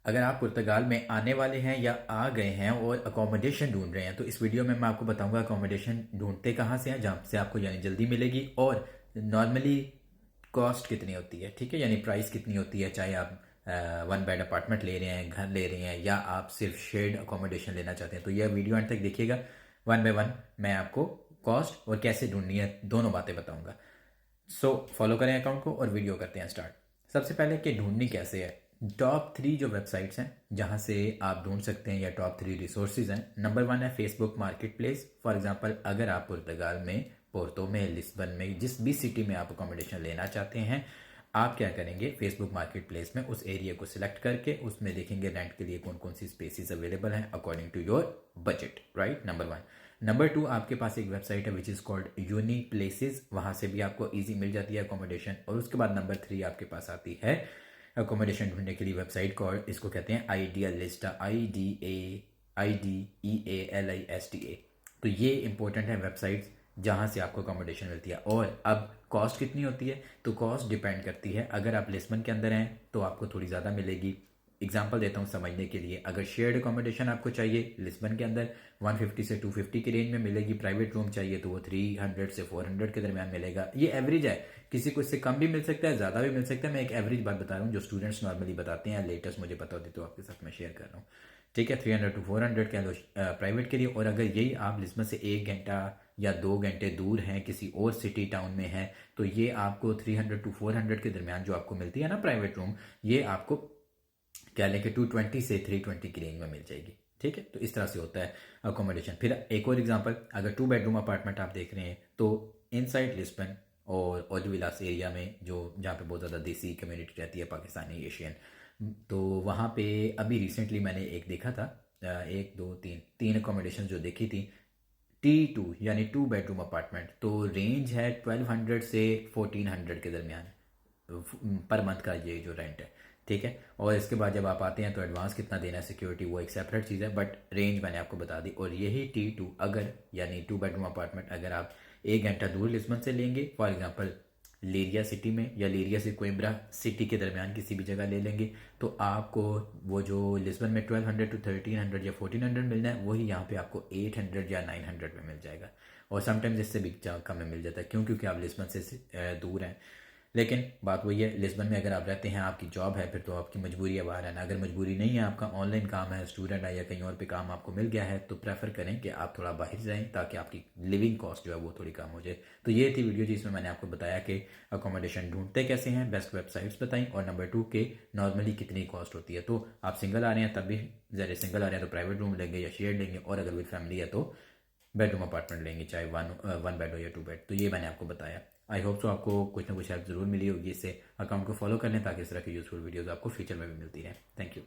अगर आप पुर्तगाल में आने वाले हैं या आ गए हैं और अकोमोडेशन ढूंढ रहे हैं तो इस वीडियो में मैं आपको बताऊंगा अकोमोडेशन ढूंढते कहाँ से हैं जहाँ से आपको यानी जल्दी मिलेगी और नॉर्मली कॉस्ट कितनी होती है। ठीक है, यानी प्राइस कितनी होती है, चाहे आप वन बेड अपार्टमेंट ले रहे हैं, घर ले रहे हैं, या आप सिर्फ शेयर्ड अकोमोडेशन लेना चाहते हैं। तो यह वीडियो अंत तक देखिएगा। वन बाय वन मैं आपको कॉस्ट और कैसे ढूंढनी है दोनों बातें बताऊंगा। सो फॉलो करें अकाउंट को और वीडियो करते हैं स्टार्ट। सबसे पहले कि ढूंढनी कैसे है। टॉप 3 जो वेबसाइट्स हैं जहां से आप ढूंढ सकते हैं या टॉप 3 रिसोर्सेज हैं। नंबर 1 है Facebook market place. For example अगर आप पुर्तगाल में, पोर्तो में, लिस्बन में, जिस भी सिटी में आप अकोमोडेशन लेना चाहते हैं, आप क्या करेंगे, फेसबुक मार्केट प्लेस में उस एरिया को सिलेक्ट करके उसमें देखेंगे रेंट के लिए कौन कौन सी स्पेसिस अवेलेबल हैं according to your budget. Right, number 1। Number 2, आपके पास एक वेबसाइट है which is called unique places. वहाँ से भी आपको ईजी मिल जाती है अकोमोडेशन। और उसके बाद नंबर 3 आपके पास आती है अकोमोडेशन ढूंढने के लिए वेबसाइट कॉल्ड, इसको कहते हैं आइडियालिस्टा, IDEALISTA। तो ये इंपॉर्टेंट है वेबसाइट्स जहाँ से आपको अकोमोडेशन मिलती है। और अब कॉस्ट कितनी होती है, तो कॉस्ट डिपेंड करती है। अगर आप लिस्बन के अंदर हैं तो आपको थोड़ी ज़्यादा मिलेगी। एग्जाम्पल देता हूँ समझने के लिए, अगर शेयर्ड अकोमोडेशन आपको चाहिए लिस्बन के अंदर 150 से 250 की रेंज में मिलेगी। प्राइवेट रूम चाहिए तो वो 300 से 400 के दरमियान मिलेगा। ये एवरेज है, किसी को इससे कम भी मिल सकता है, ज़्यादा भी मिल सकता है। मैं एक एवरेज बात बता रहा हूँ जो स्टूडेंट्स नॉर्मली बताते हैं, लेटेस्ट मुझे पता होती तो आपके साथ मैं शेयर कर रहा हूँ। ठीक है, 300 टू 400 कह लो प्राइवेट के लिए। और अगर यही आप लिस्बन से 1 घंटा या 2 घंटे दूर हैं, किसी और सिटी टाउन में है, तो ये आपको 300 टू 400 के दरमियान जो आपको मिलती है ना प्राइवेट रूम, ये आपको क्या लेके 220 से 320 की रेंज में मिल जाएगी। ठीक है, तो इस तरह से होता है अकोमोडेशन। फिर एक और एग्जांपल, अगर 2 बेडरूम अपार्टमेंट आप देख रहे हैं तो इनसाइड लिस्बन और ओजविलास एरिया में, जो जहाँ पे बहुत ज़्यादा देसी कम्युनिटी रहती है, पाकिस्तानी एशियन, तो वहाँ पे अभी रिसेंटली मैंने एक देखा था, एक दो तीन तीन अकोमोडेशन जो देखी थी, T2 यानी 2 बेडरूम अपार्टमेंट। तो रेंज है 1200 से 1400 के दरमियान पर मंथ का ये जो रेंट है। ठीक है, और इसके बाद जब आप आते हैं तो एडवांस कितना देना है, सिक्योरिटी, वो एक सेपरेट चीज़ है, बट रेंज मैंने आपको बता दी। और यही T2 अगर यानी 2 बेडरूम अपार्टमेंट अगर आप 1 घंटा दूर लिस्बन से लेंगे, फॉर एग्जांपल लेरिया सिटी में या लेरिया से कोइम्ब्रा सिटी के दरमियान किसी भी जगह ले लेंगे, तो आपको वो जो लिस्बन में 1200 टू 1300 या 1400 मिलना है, वही यहाँ पे आपको 800 या 900 में मिल जाएगा। और समटाइम्स इससे भी कम में मिल जाता है, क्यों, क्योंकि आप लिस्बन से दूर हैं। लेकिन बात वही है, लिस्बन में अगर आप रहते हैं, आपकी जॉब है, फिर तो आपकी मजबूरी है बाहर रहना। अगर मजबूरी नहीं है, आपका ऑनलाइन काम है, स्टूडेंट है, या कहीं और पे काम आपको मिल गया है, तो प्रेफर करें कि आप थोड़ा बाहर जाएं ताकि आपकी लिविंग कॉस्ट जो है वो थोड़ी कम हो जाए। तो ये थी वीडियो जिसमें मैंने आपको बताया कि अकोमोडेशन ढूंढते कैसे हैं, बेस्ट वेबसाइट्स बताई, और नंबर 2 के नॉर्मली कितनी कॉस्ट होती है। तो आप सिंगल आ रहे हैं तब भी, जरा सिंगल आ रहे हैं तो प्राइवेट रूम लेंगे या शेयर लेंगे, और अगर विद फैमिली है तो बेडरूम अपार्टमेंट लेंगे, चाहे वन बेड हो या 2 बेड। तो ये मैंने आपको बताया। आई होप सो आपको कुछ ना कुछ हेल्प जरूर मिली होगी इससे। अकाउंट को फॉलो कर लें ताकि इस तरह की यूजफुल वीडियोस आपको फ्यूचर में भी मिलती रहे। Thank you.